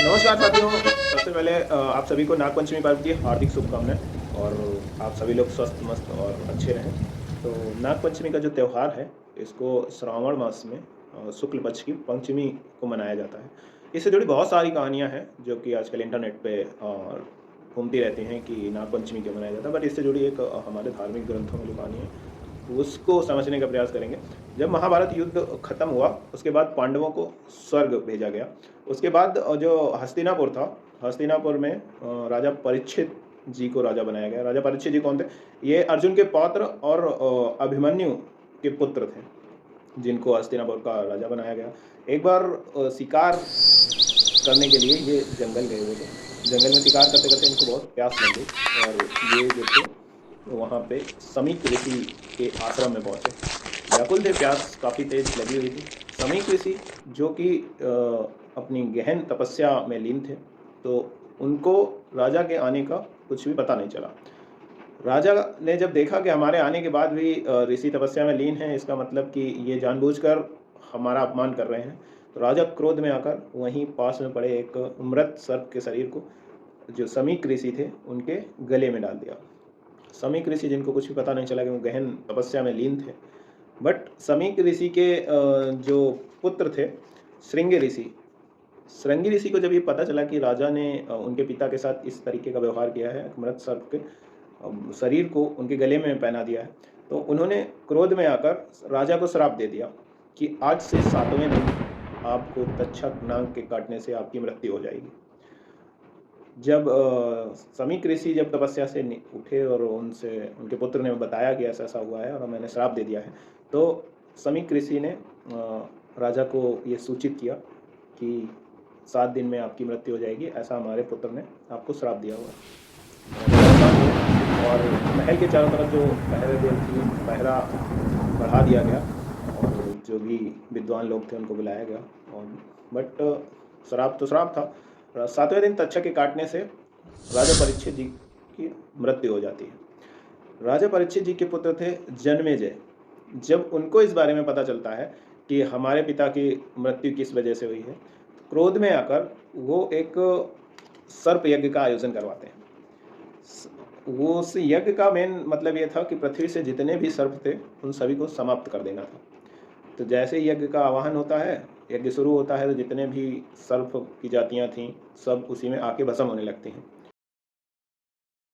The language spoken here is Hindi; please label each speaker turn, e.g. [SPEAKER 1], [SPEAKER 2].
[SPEAKER 1] नमस्कार साथियों, सबसे पहले आप सभी को नागपंचमी पर्व की हार्दिक शुभकामनाएँ और आप सभी लोग स्वस्थ, मस्त और अच्छे रहें। तो नागपंचमी का जो त्योहार है, इसको श्रावण मास में शुक्ल पक्ष की पंचमी को मनाया जाता है। इससे जुड़ी बहुत सारी कहानियाँ हैं, जो कि आजकल इंटरनेट पे घूमती रहती हैं कि नागपंचमी क्यों मनाया जाता है। बट इससे जुड़ी एक हमारे धार्मिक ग्रंथों में जो कहानी है, उसको समझने का प्रयास करेंगे। जब महाभारत युद्ध खत्म हुआ, उसके बाद पांडवों को स्वर्ग भेजा गया। उसके बाद जो हस्तिनापुर था, हस्तिनापुर में राजा परीक्षित जी को राजा बनाया गया। राजा परीक्षित जी कौन थे? ये अर्जुन के पौत्र और अभिमन्यु के पुत्र थे, जिनको हस्तिनापुर का राजा बनाया गया। एक बार शिकार करने के लिए ये जंगल गए हुए थे। जंगल में शिकार करते-करते इनको बहुत प्यास लग गई और ये जो थे, वहाँ पे समीक ऋषि के आश्रम में पहुँचे। व्याकुल थे, प्यास काफ़ी तेज़ लगी हुई थी। समीक ऋषि जो कि अपनी गहन तपस्या में लीन थे, तो उनको राजा के आने का कुछ भी पता नहीं चला। राजा ने जब देखा कि हमारे आने के बाद भी ऋषि तपस्या में लीन हैं, इसका मतलब कि ये जानबूझकर हमारा अपमान कर रहे हैं। तो राजा क्रोध में आकर वहीं पास में पड़े एक मृत सर्प के शरीर को, जो समीक ऋषि थे, उनके गले में डाल दिया। समीक ऋषि, जिनको कुछ भी पता नहीं चला कि वो गहन तपस्या में लीन थे। बट समीक ऋषि के जो पुत्र थे, श्रृंगी ऋषि, श्रृंगी ऋषि को जब ये पता चला कि राजा ने उनके पिता के साथ इस तरीके का व्यवहार किया है, मृत सर्प के शरीर को उनके गले में पहना दिया है, तो उन्होंने क्रोध में आकर राजा को श्राप दे दिया कि आज से 7वें दिन आपको तक्षक नाग के काटने से आपकी मृत्यु हो जाएगी। जब समीक ऋषि जब तपस्या से उठे और उनसे उनके पुत्र ने बताया कि ऐसा-ऐसा हुआ है और मैंने श्राप दे दिया है, तो समीक ऋषि ने राजा को ये सूचित किया कि 7 दिन में आपकी मृत्यु हो जाएगी, ऐसा हमारे पुत्र ने आपको श्राप दिया हुआ है। और महल के चारों तरफ जो पहरेदार थी, पहरा बढ़ा दिया गया और जो भी विद्वान लोग थे उनको बुलाया गया। और बट श्राप तो श्राप था। 7वें दिन तक्षक के काटने से राजा परीक्षित जी की मृत्यु हो जाती है। राजा परीक्षित जी के पुत्र थे जन्मेजय। जब उनको इस बारे में पता चलता है कि हमारे पिता की मृत्यु किस वजह से हुई है, तो क्रोध में आकर वो एक सर्प यज्ञ का आयोजन करवाते हैं। वो उस यज्ञ का मेन मतलब ये था कि पृथ्वी से जितने भी सर्प थे, उन सभी को समाप्त कर देना था। तो जैसे ही यज्ञ का आवाहन होता है, यज्ञ शुरू होता है, तो जितने भी सर्प की जातियाँ थीं, सब उसी में आके भस्म होने लगती हैं।